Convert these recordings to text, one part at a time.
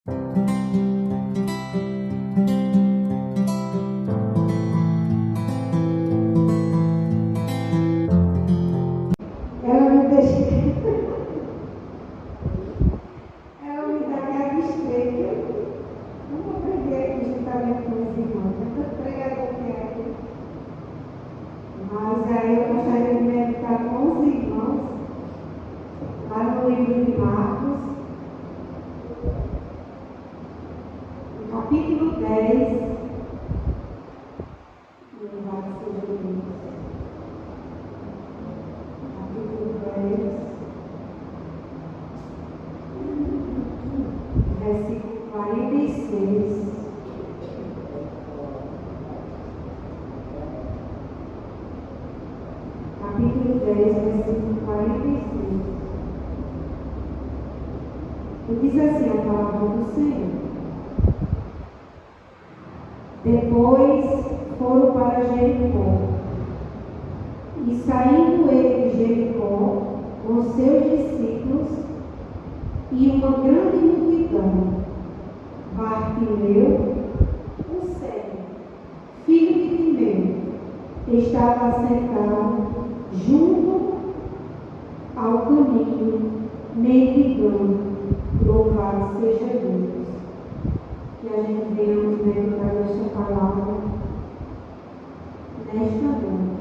Ela me deixa. Ela me dá aquela estreita. Vamos aprender aqui juntamente com os irmãos. Tanto pregador que é aqui. Mas aí eu gostaria de meditar com os irmãos lá no livro de Marcos, no capítulo 10. Louvado seja Deus. Capítulo 10, versículo 46. Capítulo 10, versículo 46. E diz assim a palavra do Senhor. Depois foram para Jericó. E saindo ele de Jericó com seus discípulos e uma grande multidão, Bartimeu, o cego, filho de Timeu, estava sentado junto ao caminho, mendigando. Louvado seja Deus. Que a gente venha meditar nesta palavra nesta noite.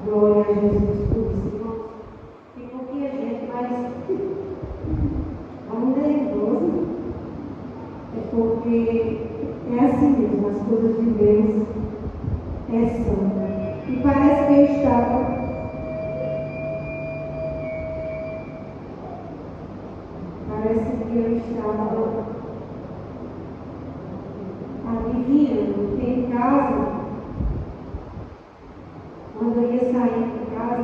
Glória a Jesus por isso, irmãos. E porque a gente mais nervoso é porque é assim mesmo, as coisas de Deus é santa. E parece que eu estava adivinhando que em casa, quando eu ia sair de casa,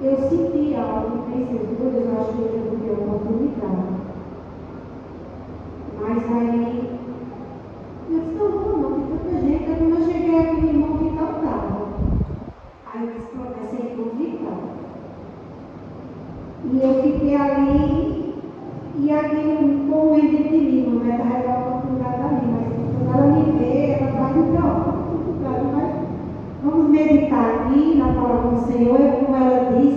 eu senti algo e pensei, meu Deus, eu acho que eu vou ter oportunidade. Mas aí, eu disse, não, tem tanta gente. Aí quando eu cheguei aqui, meu irmão Vital estava. Aí eu disse, pronto, essa é irmão Vital. E eu fiquei ali, e aquele momento de mim, vai dar a oportunidade ali, mas quando ela me vê, ela vai me dar a oportunidade. Mas vamos meditar aqui na palavra do Senhor, e como ela diz,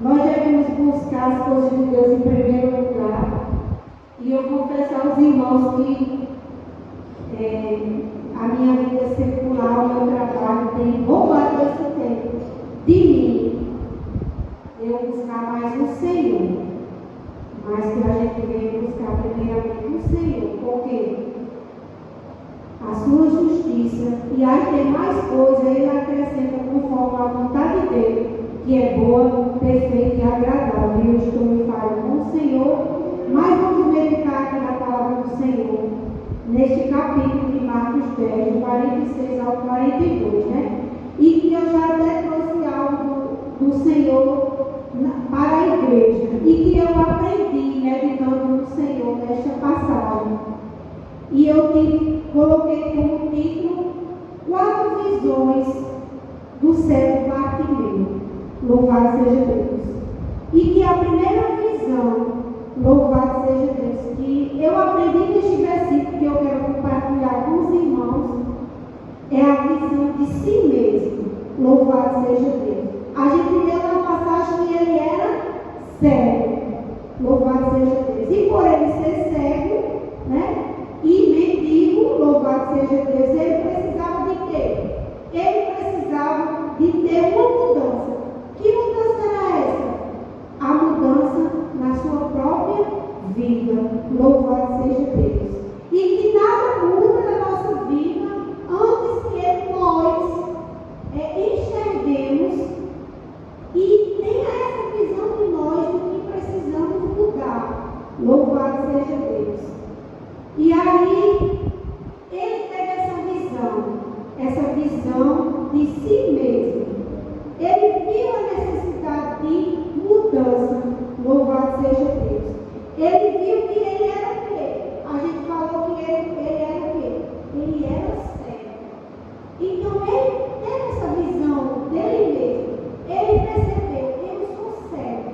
nós devemos buscar as coisas de Deus em primeiro lugar. E eu confesso aos irmãos que a minha vida secular, o meu trabalho tem roubado esse tempo de mim. Eu buscar mais o Senhor. Mas que a gente venha buscar primeiramente o Senhor, porque a sua justiça e as demais coisas Ele acrescenta conforme a vontade dele, que é boa, perfeita e agradável. Eu estou me falando com o Senhor, mas vamos meditar aqui na palavra do Senhor, neste capítulo de Marcos 10, do 46 ao 42, né? E que eu já até trouxe algo do Senhor para a igreja, e que eu aprendi meditando no Senhor nesta passagem. E eu coloquei como título 4 visões do cego Bartimeu. Louvado seja Deus. E que a primeira visão, louvado seja Deus, que eu aprendi neste versículo que eu quero compartilhar com os irmãos, é a visão de si mesmo. Louvado seja Deus. A gente leu na passagem que ele era cego. Louvado seja Deus. E por ele ser cego, né? E mendigo, louvado seja Deus, ele precisava de quê? Ele precisava de ter uma mudança. Que mudança era essa? A mudança na sua própria vida. Louvado seja Deus. E que nada muda na nossa vida antes que nós enxerguemos e tenha essa visão de nós do que precisamos mudar. Louvado seja Deus. E aí, ele teve essa visão de si mesmo. Ele viu a necessidade de mudança. Louvado seja Deus. Ele viu que ele era o quê? A gente falou que ele era o quê? Ele era cego. Então, ele teve essa visão dele mesmo. Ele percebeu, eu sou cego.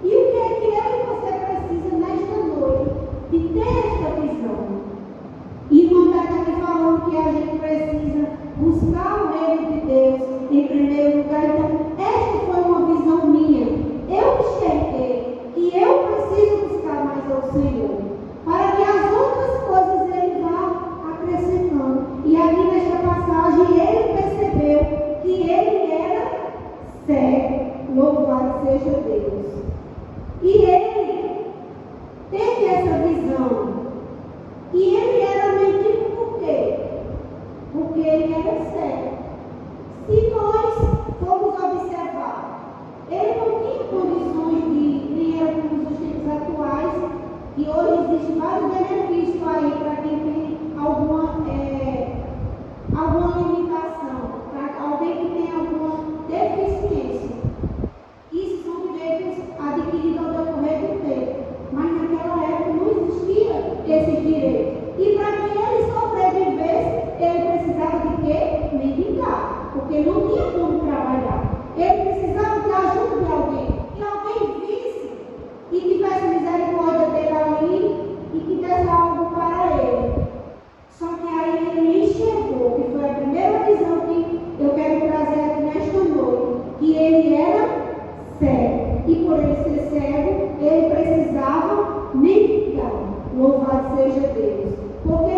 E o que é que eu e você precisa nesta noite? visão. E ele era mendigo por quê? Porque ele era cego. Se nós formos observar, ele não tinha condições de, nem era como os tempos atuais, e hoje existe vários benefícios aí para quem tem alguma limitação, para alguém que tem alguma deficiência. Isso são direitos adquiridos ao decorrer do tempo. Mas naquela época não existia esses direitos. E para que ele sobrevivesse, ele precisava de quê? Mendigar. Porque não tinha como trabalhar. Ele precisava de ajuda de alguém. Que alguém visse e tivesse misericórdia dele ali e que desse algo para ele. Só que aí ele enxergou, que foi a primeira visão que eu quero trazer aqui nesta noite, que ele era cego. E por ele ser cego, ele precisava mendigar. Louvado seja Deus. Porque